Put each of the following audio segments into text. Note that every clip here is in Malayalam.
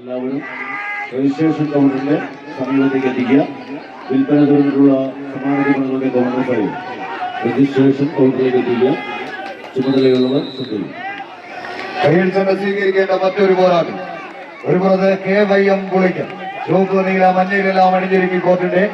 എല്ലാവരും രജിസ്ട്രേഷൻ കൗണ്ടറിന്റെ സമീപത്തേക്ക് എത്തിക്കുക. വിൽപ്പന തുടർന്നുള്ള സമാനങ്ങളുടെ കൗണ്ടറുമായി രജിസ്ട്രേഷൻ കൗണ്ടറിലേക്ക് എത്തിക്കുക. ചുമതലയുള്ളവർ ശ്രദ്ധിക്കും. കയ്യിൽ തന്നെ സ്വീകരിക്കേണ്ട മറ്റൊരു പോരാട്ടം. ഒരു പുറത്ത് KYM പുളിക്കൽ ചുവപ്പ് നീല മഞ്ഞയിലെല്ലാം അണിഞ്ഞിരിക്കും കോർട്ടിന്റെ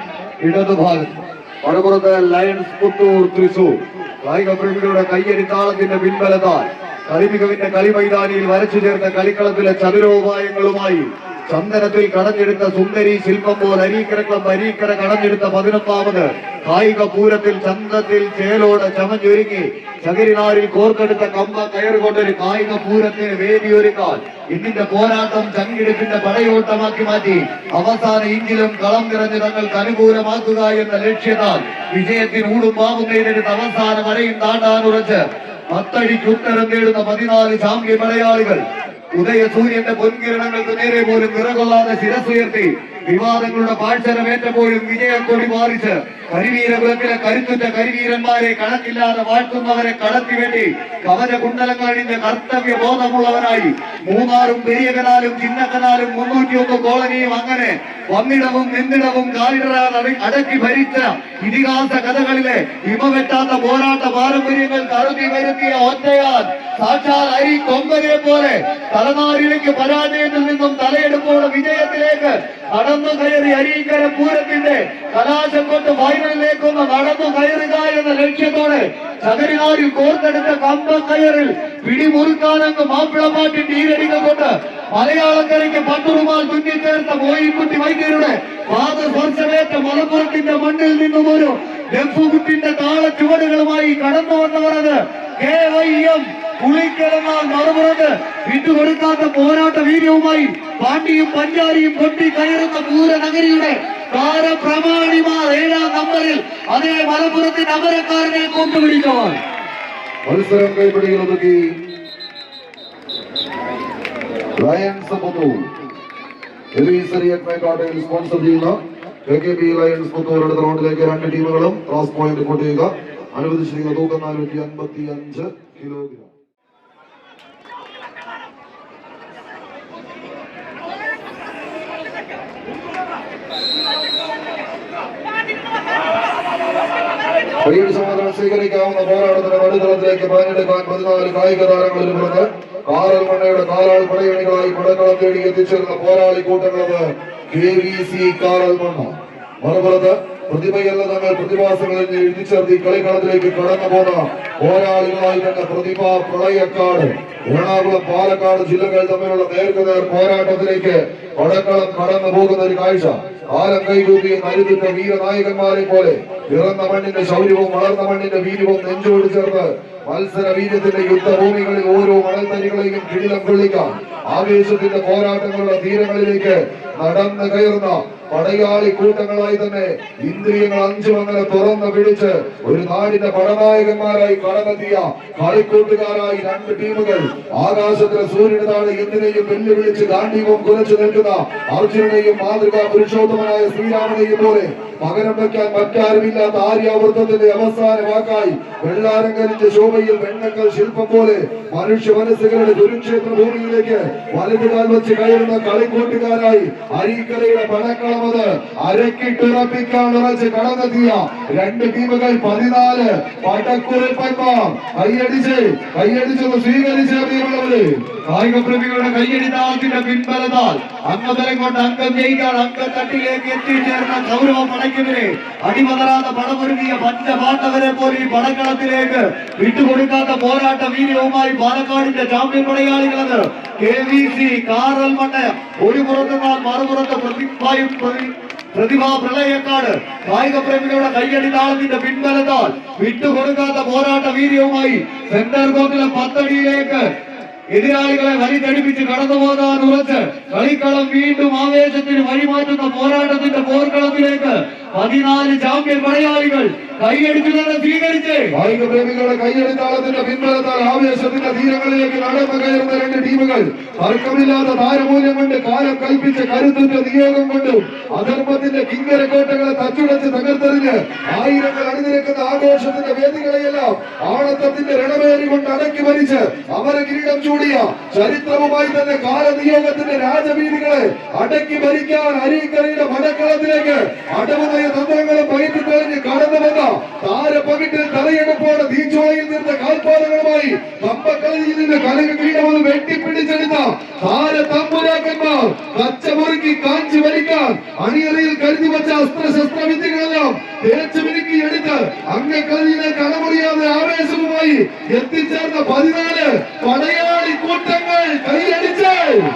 ഇടതുഭാഗത്ത്. മറുപുറത്ത് ലയൺസ് പുത്തൂർ തൃശൂർ. കായിക പ്രേമികളുടെ കയ്യടി താളത്തിന്റെ പിൻബലത്താൽ കളിമികവിന്റെ കളിമൈതാനിയിൽ വരച്ചു ചേർത്ത കളിക്കളത്തിലെ ചതുരോപായങ്ങളുമായി ചന്ദനത്തിൽ കടഞ്ഞെടുത്ത സുന്ദരി ശില്പം പോലെ അരീക്കര കടഞ്ഞെടുത്ത 11ാമത് കായിക പൂരത്തിൽ ചന്തത്തിൽ ചേലോട് ചമഞ്ഞൊരുങ്ങി ചകിരിനാരിൽ കോർത്തെടുത്ത കമ്പ കയറുകൊണ്ടൊരു കായിക പൂരത്തിന് വേദിയൊരുക്കാൻ ഇന്നിന്റെ പോരാട്ടം ചങ്കിടിപ്പിന്റെ പടയോട്ടമാക്കി മാറ്റി അവസാന ഇഞ്ചിലും കളം നിറഞ്ഞ് തങ്ങൾക്ക് അനുകൂലമാക്കുക എന്ന ലക്ഷ്യത്താൽ വിജയത്തിന് ഊടും പാമ്പും നേരിടുന്ന അവസാന വരയും താണ്ടാനുറച്ച് 10 അടിക്ക് ഉത്തരം നേടുന്ന 14 ചാമ്പ്യൻ മലയാളികൾ ഉദയസൂര്യന്റെ പൊൻകിരണങ്ങൾക്ക് നേരെ പോലും നിറകൊള്ളാതെ ശിരസുയർത്തി വിവാദങ്ങളുടെ പാഴ്ചരമേറ്റപ്പോഴും വിജയക്കൊടി മാറിച്ച് കരിവീരകുലത്തിലെ കരുത്തുറ്റ കരിവീരന്മാരെ കണക്കില്ലാതെ വാഴ്ത്തുന്നവരെ കടത്തിവേണ്ടി കവചകുണ്ടലങ്ങൾ അണിഞ്ഞ കർത്തവ്യ ബോധമുള്ളവനായി മൂന്നാറും പെരിയകനാലും ചിന്നക്കനാലും 301 കോളനിയും അങ്ങനെ വന്നിടവും നിന്നിടവും കാലിടറാതെ അടക്കി ഭരിച്ച ഇതിഹാസ കഥകളിലെ ഇമവെട്ടാത്ത പോരാട്ട പാരമ്പര്യങ്ങൾ കരുതി വരുത്തിയ ഒറ്റയാൻ സാക്ഷാൽ അരി കൊമ്പനെ പോലെ തലനാരിലേക്ക് പരാജയത്തിൽ നിന്നും തലയെടുപ്പോടെ വിജയത്തിലേക്ക് നടന്നു കയറി അരീക്കര പൂരത്തിന്റെ കലാശം കൊണ്ട് ഫൈനലിലേക്കൊന്ന് നടന്നു കയറുക എന്ന ലക്ഷ്യത്തോടെ ചകരിനാരിൽ കോർത്തെടുത്ത കമ്പക്കയറിൽ പിടിമുറുക്കാനങ്ങ് മാപ്പിളപ്പാട്ടിൻ നീരടികൾ കൊണ്ട് മലയാളക്കരയ്ക്ക് പട്ടുറുമാൽ തുന്നിച്ചേർത്ത മോയിൻകുട്ടി വൈദ്യരുടെ പാദസ്പർശമേറ്റ മലപ്പുറത്തിന്റെ മണ്ണിൽ നിന്നും ഒരു ഡെഫുകുട്ടിന്റെ താള ചുവടുകളുമായി കടന്നു വന്നവരത് KYM പുളിക്കലെന്നാൽ മറുപുറത്ത് വിട്ടുകൊടുക്കാത്ത പോരാട്ട വീര്യവുമായി പാണ്ടിയും പഞ്ചാരിയും കൊട്ടി കയറുന്ന പൂരനഗരിയുടെ താരപ്രമാണിമാർ 7ാം നമ്പറിൽ അതേ മലപ്പുറത്തിന്റെ അമരക്കാരനെ കൊണ്ടുപിടിച്ചവർ മത്സരം കൈപ്പിടിയിൽ ഒതുക്കി ലയൺസ് പുത്തൂർ സ്പോൺസർ ചെയ്യുന്ന KKB ലയൺസ് പുത്തൂർ അടുത്ത റൗണ്ടിലേക്ക് 2 ടീമുകളും ക്രോസ് പോയിന്റ് കൊണ്ടുവരിക. അനുവദിച്ചിരിക്കുന്ന തൂക്കം 455 കിലോഗ്രാം. പരീക്ഷ സമാധാനം സ്വീകരിക്കാവുന്ന പോരാട്ടത്തിന്റെ നടുത്തളത്തിലേക്ക് പതിനെടുക്കാൻ 14 കായിക താരങ്ങളിൽ പുറത്ത് കാറൽ മണ്ണയുടെ കാലാൾ പടയണികളായി പടക്കളം തേടി എത്തിച്ചേർന്ന പോരാളി കൂട്ടങ്ങളത് KVC കാറൽ മണ്ണ. മറുപുറത്ത് പ്രതിഭയല്ല തങ്ങൾ പ്രതിഭാസങ്ങളിൽ എഴുതിച്ചേർത്തി കളിക്കളത്തിലേക്ക് കടന്നു പോന്ന പോരാളികളായി തന്നെ പ്രതിഭ പ്രളയക്കാട് എറണാകുളം പാലക്കാട് ജില്ലകൾ തമ്മിലുള്ള നേർക്കുനേർ പോരാട്ടത്തിലേക്ക് പടക്കളം കടന്നു പോകുന്ന ഒരു കാഴ്ച കാലം കൈകൂപ്പിയ കരുതുറ്റ വീരനായകന്മാരെ പോലെ പിറന്ന മണ്ണിന്റെ ശൗര്യവും വളർന്ന മണ്ണിന്റെ വീര്യവും നെഞ്ചോട് ചേർത്ത് മത്സര വീര്യത്തിന്റെ യുദ്ധഭൂമികളിൽ ഓരോ മണൽത്തരികളെയും കിടിലം കൊള്ളിക്കാൻ ആവേശത്തിന്റെ പോരാട്ടങ്ങളുടെ തീരങ്ങളിലേക്ക് നടന്നു കയറുന്ന പടയാളി കൂട്ടങ്ങളായി തന്നെ ഇന്ദ്രിയങ്ങൾ 5 അങ്ങനെ തുറന്നു പിടിച്ച് ഒരു നാടിന്റെ പടനായകന്മാരായി കടന്നെത്തിയ കളിക്കൂട്ടുകാരായി 2 ടീമുകൾ ആകാശത്തിലെ സൂര്യന് താഴെ എന്തിനേയും വെല്ലുവിളിച്ച് ഗാന്ധീവം കുലച്ചു നിൽക്കുന്ന അർജുനനെയും മാതൃകാ പുരുഷോത്തമനായ ശ്രീരാമനെയും പോലെ പകരം വയ്ക്കാൻ മറ്റാരുമില്ലാത്ത ആര്യാവൃത്തത്തിന്റെ അവസാന വാക്കായി വെള്ളാരങ്കലിന്റെ ശോഭയിൽ വെണ്ണക്കൽ ശില്പം പോലെ മനുഷ്യ മനസ്സുകളുടെ കുരുക്ഷേത്ര ഭൂമിയിലേക്ക് വലതുകാൽ വെച്ച് കയറുന്ന കളിക്കൂട്ടുകാരായി അരീക്കരയുടെ പണക്കളം അത് അരക്കിട്ടുറപ്പിക്കാൻ ഉറച്ച് കടന്നെത്തിയ 2 ടീമുകൾ 14 പടക്കുറിപ്പന്മാർ കൈയടിച്ചൊന്ന് സ്വീകരിച്ച പ്രിയമുള്ളവര് കായിക പ്രേമികളുടെ കയ്യടി താളത്തിന്റെ പിൻബലത്താൽ അംഗബലം കൊണ്ട് അംഗം ജയിക്കാൻ അംഗത്തട്ടിലേക്ക് എത്തിച്ചേർന്ന ഗൗരവം പടയ്ക്കെതിരെ അടിമതരാത പടമൊരുങ്ങിയ പഞ്ചപാണ്ഡവരെ പോലെ ഈ പടക്കളത്തിലേക്ക് വിട്ടുകൊടുക്കാത്ത പോരാട്ട വീര്യവുമായി പാലക്കാടിന്റെ ചാമ്പ്യൻ പടയാളികളത് KVC കാറൽ മണ്ണ. ഒരു പുറത്തുനിന്നാൽ മറുപുറത്ത് പ്രതിഭാ പ്രളയക്കാട് കായിക പ്രേമികളുടെ കയ്യടി താളത്തിന്റെ പിൻബലത്താൽ വിട്ടുകൊടുക്കാത്ത പോരാട്ട വീര്യവുമായി സെന്റർ കോർട്ടിലെ 10 അടിയിലേക്ക് എതിരാളികളെ വലിച്ചടിപ്പിച്ച് കടന്നു പോകാൻ ഉറച്ച് കളിക്കളം വീണ്ടും ആവേശത്തിന് വഴിമാറ്റുന്ന പോരാട്ടത്തിന്റെ പോർക്കളത്തിലേക്ക് 14 ചാമ്പ്യൻ പടയാളികൾ കൈയടിച്ചുകൊണ്ട് സ്വീകരിച്ച് കായിക പ്രേമികളുടെ കൈയടിത്താളത്തിന്റെ പിൻബലത്താൽ ആവേശത്തിന്റെ തീരങ്ങളിലേക്ക് നടന്നു കയറുന്ന രണ്ട് ടീമുകൾ തർക്കമില്ലാത്ത താരമൂല്യം കൊണ്ട് കാലം കൽപ്പിച്ച കരുത്തിന്റെ നിയോഗം കൊണ്ടും അധർമ്മത്തിന്റെ കിങ്കര കോട്ടകളെ തച്ചുടച്ച് തകർത്തെറിഞ്ഞ് ആയിരങ്ങൾ അണിനിരക്കുന്ന ആഘോഷത്തിന്റെ വേദികളെയെല്ലാം ആണത്തത്തിന്റെ രണവേരി കൊണ്ട് അടക്കി ഭരിച്ച് അമര കിരീടം ചൂടിയ ചരിത്രവുമായി തന്നെ കാലനിയോഗത്തിന്റെ രാജവീതികളെ അടക്കി ഭരിക്കാൻ അരീക്കരയുടെ മടക്കളത്തിലേക്ക് അടവുനയ തന്ത്രങ്ങളും പയറ്റിത്തെളിഞ്ഞ് കടന്നു വന്ന താരപ്പകിട്ടിൽ തലയെടുപ്പോടെ തീച്ചോളയിൽ നിന്ന കാൽപാദങ്ങളുമായി കമ്പക്കളയിൽ നിന്ന് കലക കിരീടമൊന്ന് വെട്ടിപ്പിടിച്ചെടുത്ത താര തമ്പുരാക്കന്മാർ കച്ചമുറുക്കി കാഞ്ചി വലിക്കാൻ അണിയറയിൽ കരുതി വച്ച അസ്ത്രശസ്ത്ര വിദ്യകളെല്ലാം തേച്ചു മിനുക്കി എടുത്ത് അംഗക്കളിയിലെ കടമുറിയാതെ ആവേശവുമായി എത്തിച്ചേർന്ന 14 പടയാളി കൂട്ടങ്ങൾ കൈയടിച്ച്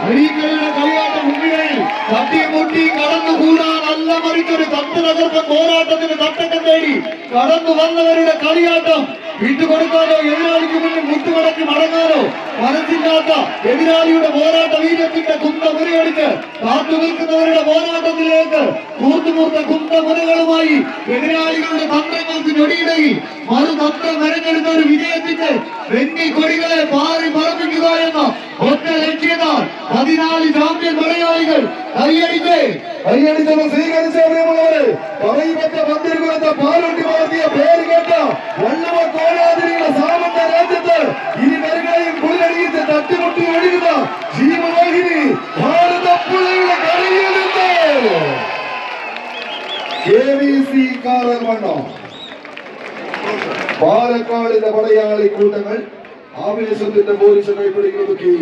അരീക്കരയുടെ കളിയാട്ട മുന്നിൽ തട്ടിമുട്ടി കടന്നുകൂടാൻ അല്ല മറിച്ചൊരു തന്ത്രതർക്ക പോരാട്ടത്തിന് തട്ടക്കം നേടി കടന്നു വന്നവരുടെ കളിയാട്ടം വിട്ടുകൊടുക്കാനോ എതിരാളിക്ക് മുന്നിൽ മുട്ടുമടക്കി മടങ്ങാനോ മനസ്സില്ലാത്ത എതിരാളിയുടെ പോരാട്ട വീര്യത്തിന്റെ കുന്തമുറിയടിച്ച് കാത്തു നിൽക്കുന്നവരുടെ പോരാട്ടത്തിലേക്ക് കൂർത്തുമൂർത്ത കുന്തമുറകളുമായി എതിരാളികളുടെ തന്ത്രങ്ങൾക്ക് ഞൊടിയിടയിൽ മറുതന്ത്രം മെനഞ്ഞെടുത്ത ഒരു വിജയത്തിന്റെ വെണ്ണി കൊടികളെ പാറി പറപ്പിക്കുക എന്ന ഒറ്റ ലക്ഷ്യത്താൽ 14 ചാമ്പ്യൻ മലയാളികൾ കൈയടിച്ചത് സ്വീകരിച്ച പ്രിയമുള്ളവരെ പറയുമറ്റ പന്തിരുകുലത്തെ പാലോട്ടി വളർത്തിയ പേര് കേട്ട വള്ളുവ കോലാതിരിയുടെ സാമന്ത രാജ്യത്ത് ഇനി വരുകയും പുലരിയിട്ട് തട്ടിമുട്ടി ഒഴുകുന്ന ജീവവാഹിനി ഭാരതപ്പുഴയുടെ കളിയിൽ നിന്ന് KVC കാറൽമണ്ണ പാലക്കാടിന്റെ പടയാളി കൂട്ടങ്ങൾ ആവേശത്തിന്റെ പോലീസ് കൈപ്പിടികളൊതുക്കി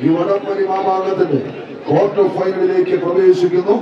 ഈ വടംവലി മാമാങ്കത്തിന്റെ ക്വാർട്ടർ ഫൈനലിലേക്ക് പ്രവേശിക്കുന്നു.